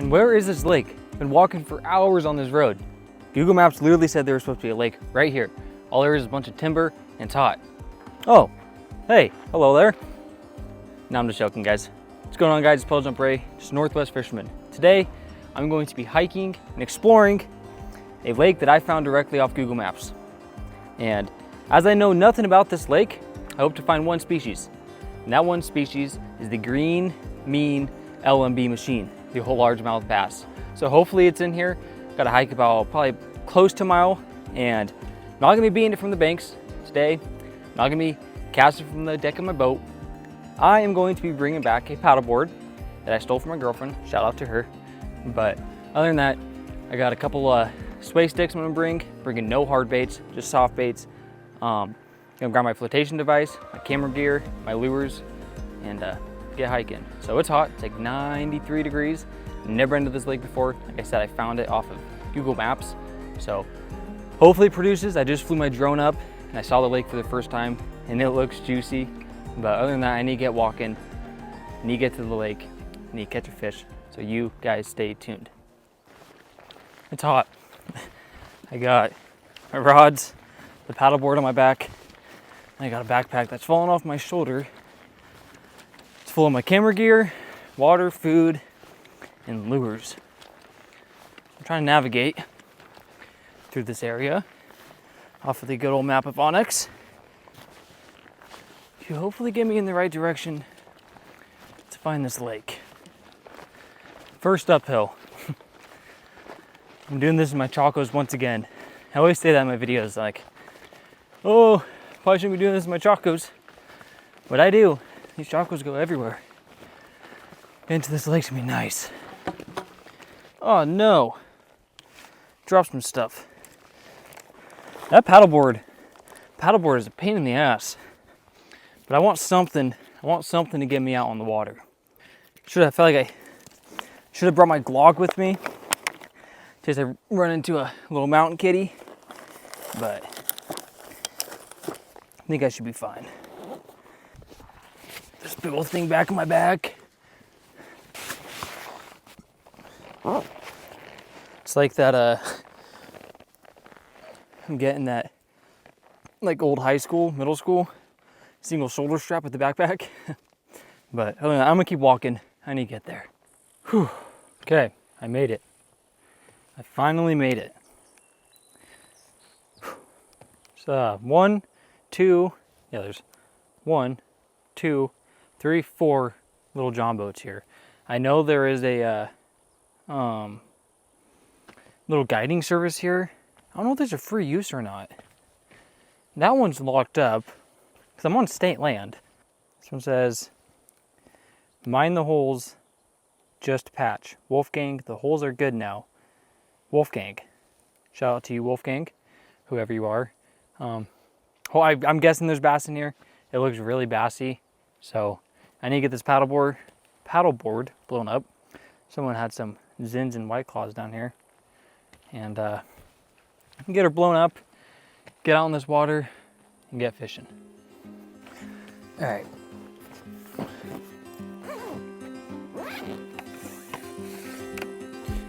And where is this lake? Been walking for hours on this road. Google Maps literally said there was supposed to be a lake right here. All there is a bunch of timber and it's hot. Oh, hey, hello there. No, I'm just joking, guys. What's going on, guys? It's PuddleJumpRay, just Northwest fisherman. Today, I'm going to be hiking and exploring a lake that I found directly off Google Maps. And as I know nothing about this lake, I hope to find one species. And that one species is the green mean LMB machine, the whole largemouth bass. So hopefully it's in here. Got to hike about probably close to a mile, and I'm not gonna be beating it from the banks today. I'm not gonna be casting from the deck of my boat. I am going to be bringing back a paddleboard that I stole from my girlfriend. Shout out to her. But other than that, I got a couple sway sticks I'm gonna bringing no hard baits, just soft baits. Gonna grab my flotation device, my camera gear, my lures, and get hiking. So it's hot, it's like 93 degrees. Never been to this lake before. Like I said, I found it off of Google Maps. So hopefully it produces. I just flew my drone up and I saw the lake for the first time and it looks juicy. But other than that, I need to get walking, I need to get to the lake, I need to catch a fish. So you guys stay tuned. It's hot. I got my rods, the paddleboard on my back, and I got a backpack that's fallen off my shoulder. It's full of my camera gear, water, food, and lures. I'm trying to navigate through this area off of the good old map of Onyx to hopefully get me in the right direction to find this lake. First uphill. I'm doing this in my chacos once again. I always say that in my videos, like, oh, probably shouldn't be doing this in my chacos. But I do. These chacos go everywhere. Getting to this lake's gonna be nice. Oh no, dropped some stuff. That paddleboard is a pain in the ass, but I want something to get me out on the water. I felt like I should have brought my Glock with me in case I run into a little mountain kitty, but I think I should be fine. This big old thing back in my back. It's like that, I'm getting that, like old high school, middle school, single shoulder strap with the backpack. But other than that, I'm gonna keep walking. I need to get there. Whew. Okay, I made it. I finally made it. So 1, 2, yeah, there's 1, 2, 3, 4 little John boats here. I know there is a little guiding service here. I don't know if there's a free use or not. That one's locked up because I'm on state land. This one says, mind the holes, just patch. Wolfgang, the holes are good now. Wolfgang. Shout out to you, Wolfgang, whoever you are. I'm guessing there's bass in here. It looks really bassy. So I need to get this paddleboard blown up. Someone had some Zins and White Claws down here. And get her blown up, get out in this water, and get fishing. All right.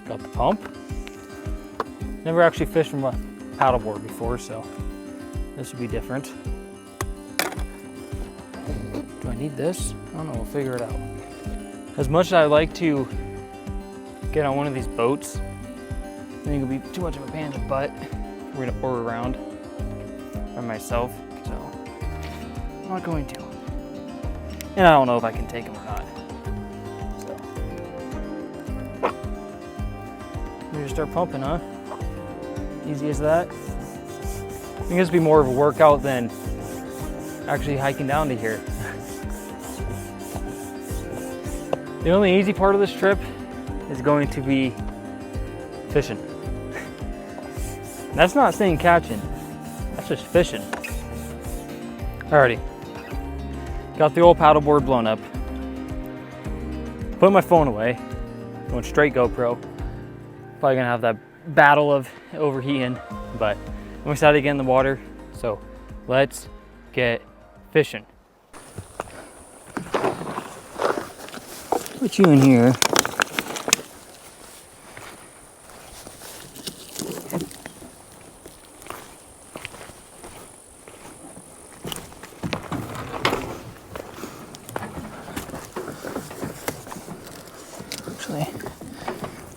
Got the pump. Never actually fished from a paddleboard before, so this would be different. Do I need this? I don't know, we'll figure it out. As much as I like to get on one of these boats, I think it'll be too much of a pain in the butt. We're gonna pour around by myself, so I'm not going to. And I don't know if I can take them or not. So, we just start pumping, huh? Easy as that. I think this would be more of a workout than actually hiking down to here. The only easy part of this trip is going to be fishing. That's not saying catching, that's just fishing. Alrighty, got the old paddleboard blown up. Put my phone away, going straight GoPro. Probably gonna have that battle of overheating, but I'm excited to get in the water, so let's get fishing. Put you in here. actually.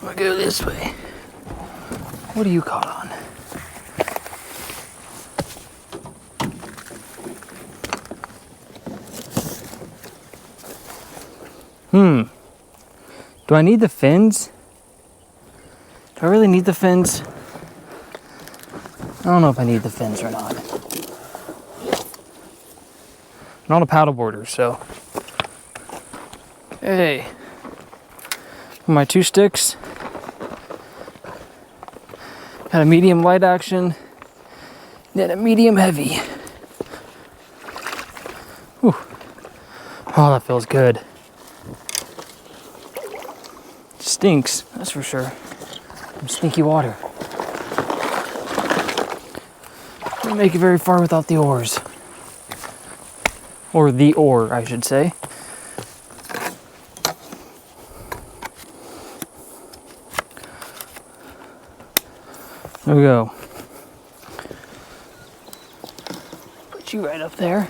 I'm gonna go this way. What are you caught on? Do I need the fins? Do I really need the fins? I don't know if I need the fins or not. I'm not a paddleboarder, so. Hey. My 2 sticks. Got a medium light action, then a medium heavy. Whew. Oh, that feels good. Stinks, that's for sure. Some stinky water. Didn't make it very far without the oars. Or the oar, I should say. There we go. Put you right up there.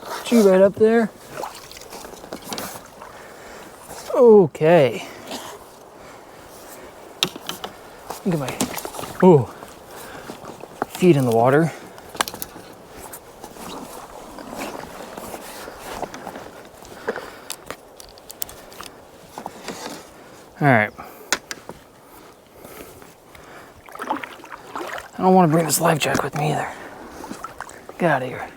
Put you right up there. Okay. Look at my feet in the water. All right. I don't want to bring this life jack with me either. Get out of here.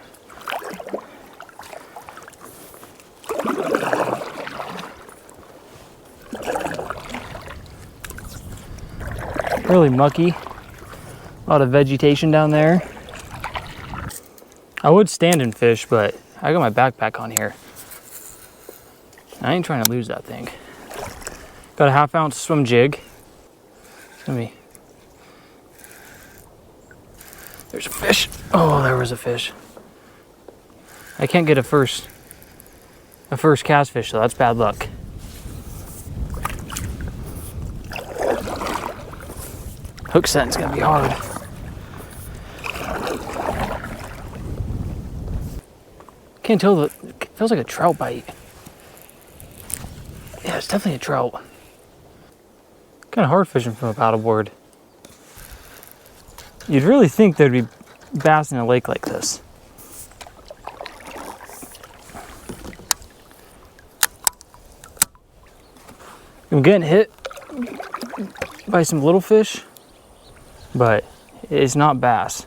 Really mucky. A lot of vegetation down there. I would stand and fish, but I got my backpack on here. I ain't trying to lose that thing. Got a 1/2 ounce swim jig. It's gonna be. There's a fish. Oh, there was a fish. I can't get a first cast fish, so that's bad luck. Hook setting's gonna be hard. Can't tell, it feels like a trout bite. Yeah, it's definitely a trout. Kind of hard fishing from a paddleboard. You'd really think there'd be bass in a lake like this. I'm getting hit by some little fish, but it's not bass.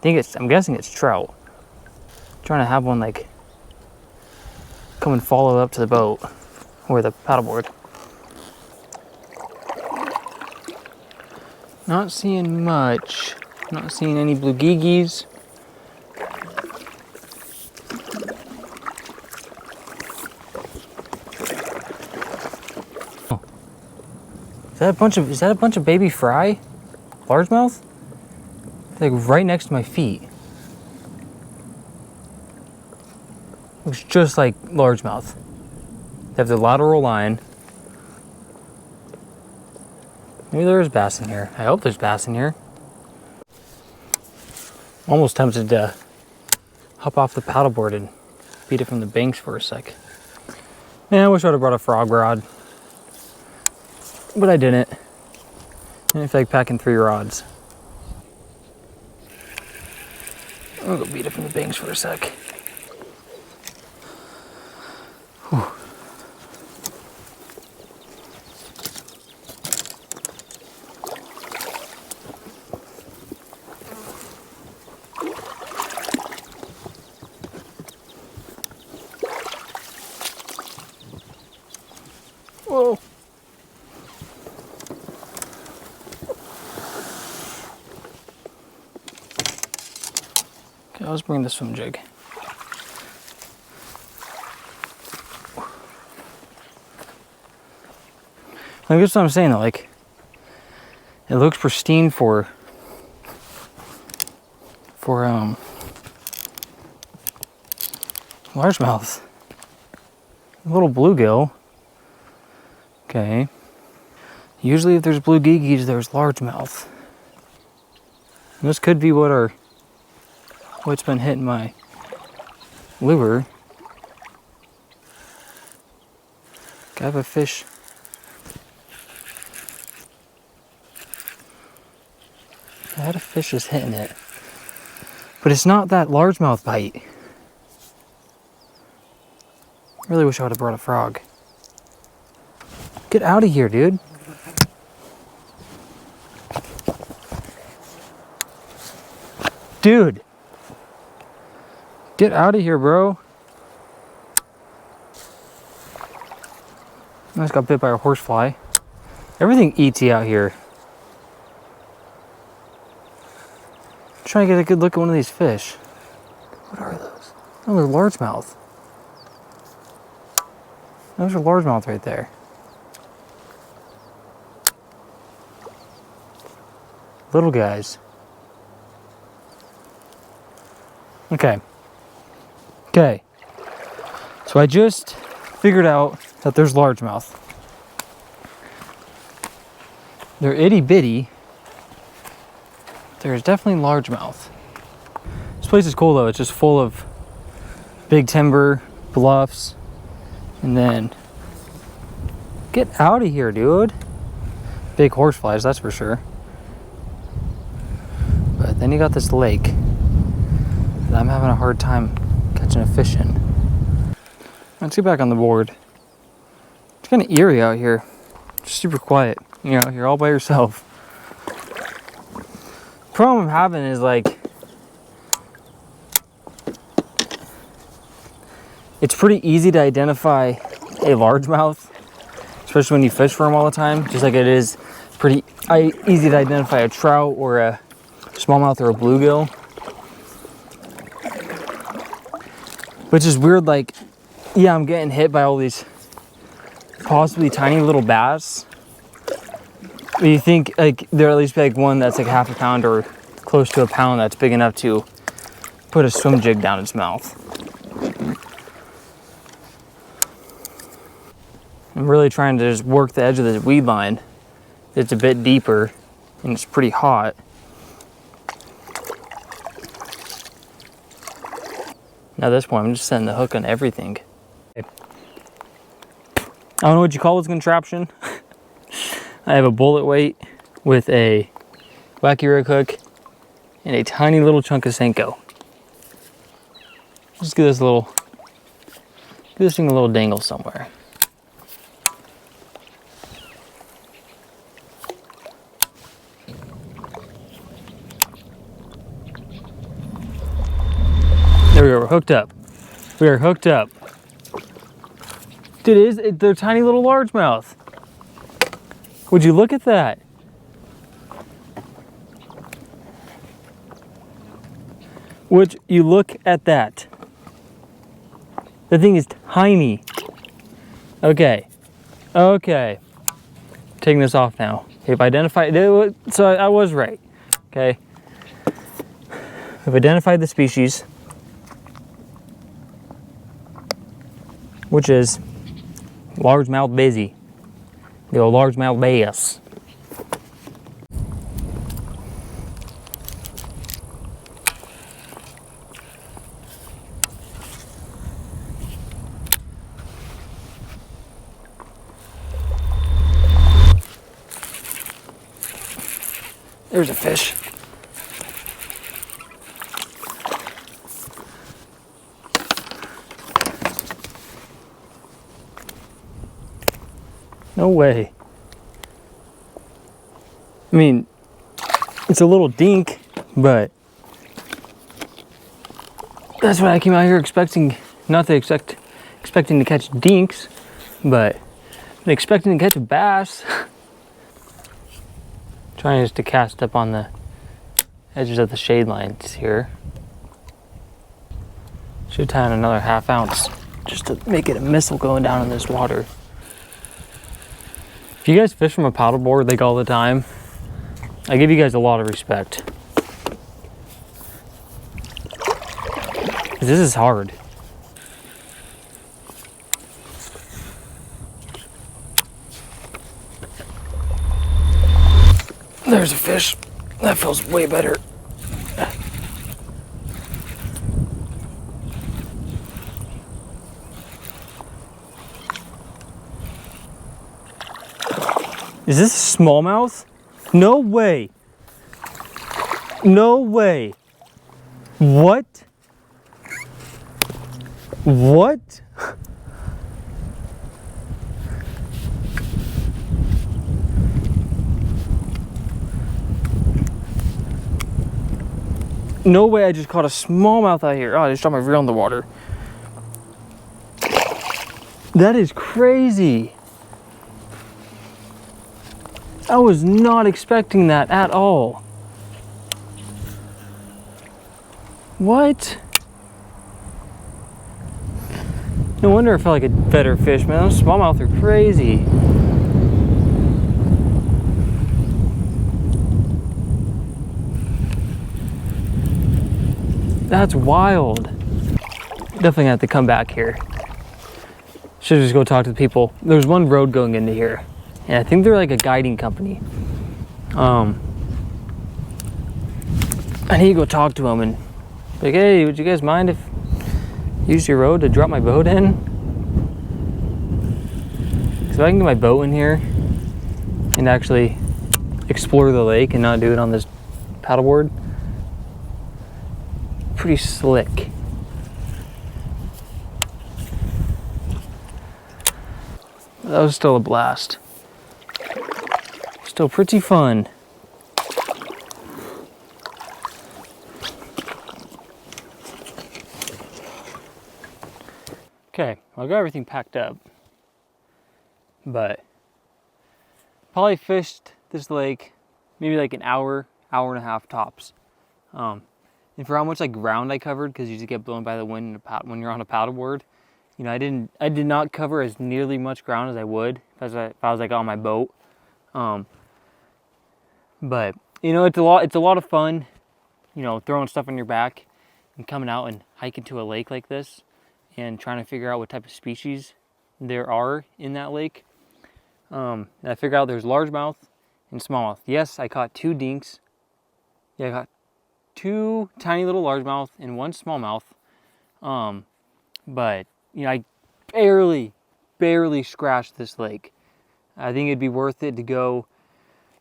I'm guessing it's trout. I'm trying to have one like come and follow up to the boat or the paddleboard. Not seeing much. Not seeing any blue geegees. Oh. Is that a bunch of baby fry? Largemouth? Like right next to my feet. Looks just like largemouth. They have the lateral line. Maybe there's bass in here. I hope there's bass in here. I'm almost tempted to hop off the paddleboard and beat it from the banks for a sec. Man, I wish I'd have brought a frog rod. But I didn't. I didn't feel like packing 3 rods. I'm gonna go beat it from the banks for a sec. Whew. Whoa. Okay, let's bring the swim jig. I guess what I'm saying though, like, it looks pristine for largemouth. A little bluegill. Okay. Usually if there's blue geegees, there's largemouth. And this could be what's been hitting my lure. I have a fish. I had a fish just hitting it. But it's not that largemouth bite. I really wish I would have brought a frog. Get out of here, dude. Dude. Get out of here, bro. I just got bit by a horsefly. Everything eats you out here. I'm trying to get a good look at one of these fish. What are those? Oh, they're largemouth. Those are largemouth right there. Little guys. Okay. Okay. So I just figured out that there's largemouth. They're itty bitty. There's definitely largemouth. This place is cool though. It's just full of big timber, bluffs, and then get out of here, dude. Big horseflies, that's for sure. But then you got this lake that I'm having a hard time catching a fish in. Let's get back on the board. It's kind of eerie out here. Just super quiet. You know, you're all by yourself. The problem I'm having is like, it's pretty easy to identify a largemouth, especially when you fish for them all the time, just like it is pretty easy to identify a trout or a smallmouth or a bluegill. Which is weird, like, yeah, I'm getting hit by all these possibly tiny little bass. But you think like there'll at least be like one that's like half a pound or close to a pound that's big enough to put a swim jig down its mouth. I'm really trying to just work the edge of this weed line. It's a bit deeper and it's pretty hot. Now at this point, I'm just setting the hook on everything. I don't know what you call this contraption. I have a bullet weight with a wacky rig hook and a tiny little chunk of Senko. Just give this thing a little dangle somewhere. There we go, we're hooked up. We are hooked up. Dude, they're tiny little largemouth. Would you look at that? Would you look at that? The thing is tiny. Okay. Okay. Taking this off now. I've identified, so I was right. Okay. I've identified the species, which is largemouth bassy. The old largemouth bass. There's a fish. No way. I mean, it's a little dink, but that's what I came out here expecting. Not to expecting to catch dinks, but expecting to catch a bass. Trying just to cast up on the edges of the shade lines here. Should tie in another ½ ounce just to make it a missile going down in this water. If you guys fish from a paddleboard like all the time, I give you guys a lot of respect. This is hard. There's a fish. That feels way better. Is this smallmouth? No way. No way. What? What? No way I just caught a smallmouth out here. Oh, I just dropped my reel in the water. That is crazy. I was not expecting that at all. What? No wonder I felt like a better fish, man. Those smallmouth are crazy. That's wild. Definitely gonna have to come back here. Should just go talk to the people. There's one road going into here. And I think they're like a guiding company. I need to go talk to them and like, hey, would you guys mind if I use your road to drop my boat in? So I can get my boat in here and actually explore the lake and not do it on this paddleboard. Pretty slick. That was still a blast. Still pretty fun. Okay, I got everything packed up, but probably fished this lake maybe like an hour, hour and a half tops. And for how much like ground I covered, because you just get blown by the wind when you're on a paddleboard, you know, I did not cover as nearly much ground as I would if I was like on my boat. But you know, it's a lot of fun, you know, throwing stuff on your back and coming out and hiking to a lake like this and trying to figure out what type of species there are in that lake. And I figured out there's largemouth and smallmouth. Yes, I caught 2 dinks. Yeah, I caught 2 tiny little largemouth and 1 smallmouth. But you know, I barely scratched this lake. I think it'd be worth it to go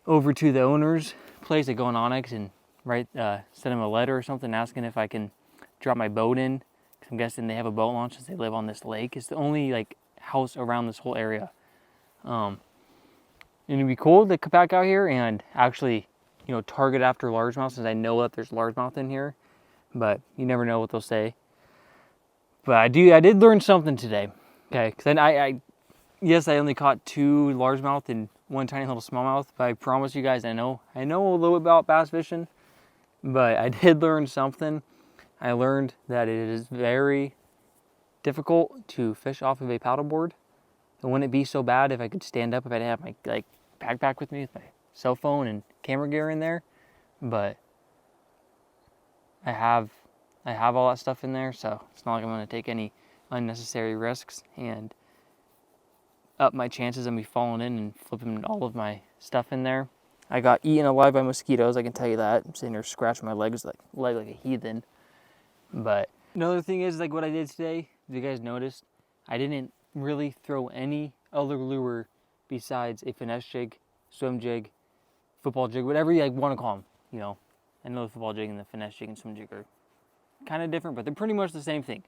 over to the owner's place at Go on Onyx and send him a letter or something asking if I can drop my boat in. I'm guessing they have a boat launch since they live on this lake. It's the only like house around this whole area. And it'd be cool to come back out here and actually, you know, target after largemouth, since I know that there's largemouth in here, but you never know what they'll say. But I did learn something today, okay? Because yes, I only caught 2 largemouth and 1 tiny little smallmouth, but I promise you guys, I know a little bit about bass fishing, but I did learn something. I learned that it is very difficult to fish off of a paddleboard. And wouldn't it be so bad if I could stand up, if I didn't have my like backpack with me with my cell phone and camera gear in there? But I have all that stuff in there, so it's not like I'm going to take any unnecessary risks and up my chances of me falling in and flipping all of my stuff in there. I got eaten alive by mosquitoes, I can tell you that. I'm sitting here scratching my leg like a heathen. But another thing is, like what I did today, if you guys noticed, I didn't really throw any other lure besides a finesse jig, swim jig, football jig, whatever you like want to call them. You know, I know the football jig and the finesse jig and swim jig are kind of different, but they're pretty much the same thing.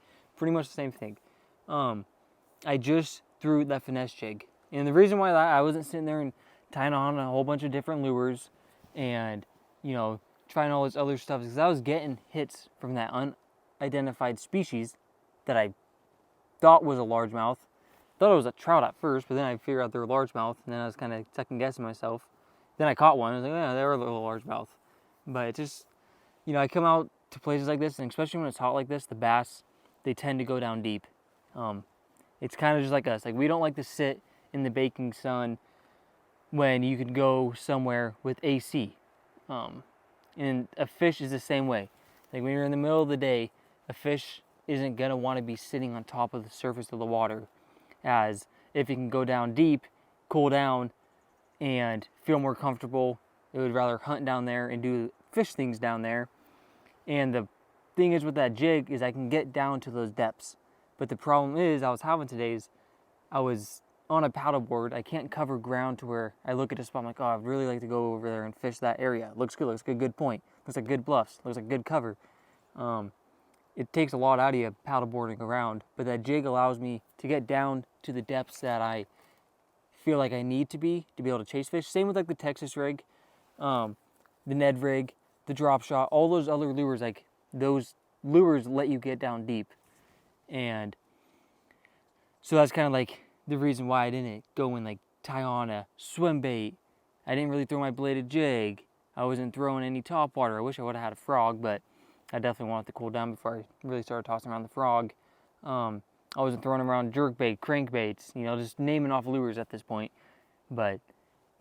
I just threw that finesse jig, and the reason why I wasn't sitting there and tying on a whole bunch of different lures and, you know, trying all this other stuff is because I was getting hits from that unidentified species that I thought was a largemouth. Thought it was a trout at first, but then I figured out they were largemouth, and then I was kind of second guessing myself. Then I caught one. I was like, yeah, they were a little largemouth. But it just, you know, I come out to places like this, and especially when it's hot like this, the bass, they tend to go down deep. It's kind of just like us. Like, we don't like to sit in the baking sun when you can go somewhere with AC. And a fish is the same way. Like, when you're in the middle of the day, a fish isn't going to want to be sitting on top of the surface of the water, as if it can go down deep, cool down, and feel more comfortable. It would rather hunt down there and do fish things down there. And the thing is with that jig is I can get down to those depths. But the problem is I was having today is I was on a paddleboard, I can't cover ground to where I look at a spot, I'm like, oh, I'd really like to go over there and fish that area. Looks good, looks like a good point. Looks like good bluffs, looks like good cover. It takes a lot out of you paddleboarding around, but that jig allows me to get down to the depths that I feel like I need to be able to chase fish. Same with like the Texas rig, the Ned rig, the drop shot, all those other lures, like those lures let you get down deep. And so that's kind of like the reason why I didn't go and like tie on a swim bait. I didn't really throw my bladed jig. I wasn't throwing any top water. I wish I would have had a frog, but I definitely wanted to cool down before I really started tossing around the frog. I wasn't throwing around jerkbait, crankbaits, you know, just naming off lures at this point. But,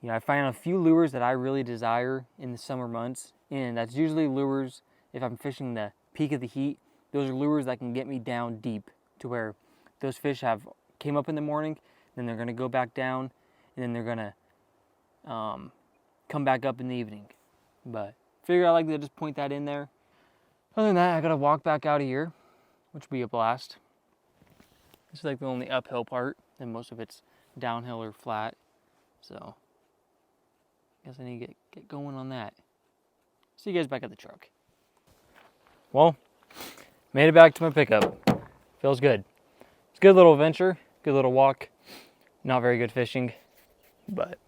you know, I find a few lures that I really desire in the summer months, and that's usually lures, if I'm fishing the peak of the heat, those are lures that can get me down deep to where those fish have came up in the morning, then they're going to go back down, and then they're going to come back up in the evening. But figure I like to just point that in there. Other than that, I got to walk back out of here, which will be a blast. This is like the only uphill part, and most of it's downhill or flat. So, I guess I need to get going on that. See you guys back at the truck. Well, made it back to my pickup. Feels good. It's a good little adventure, good little walk. Not very good fishing, but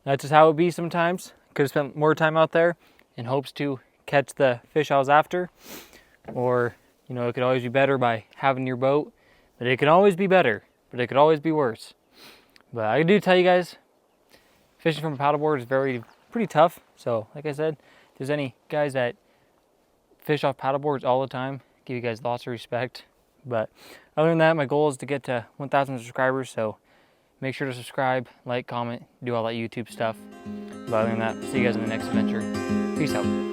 that's just how it be sometimes. Could have spent more time out there in hopes to catch the fish I was after. Or, you know, it could always be better by having your boat. But it can always be better, but it could always be worse. But I do tell you guys, fishing from a paddleboard is pretty tough. So, like I said, if there's any guys that fish off paddleboards all the time, give you guys lots of respect. But other than that, my goal is to get to 1,000 subscribers. So make sure to subscribe, like, comment, do all that YouTube stuff. But other than that, see you guys in the next adventure. Peace out.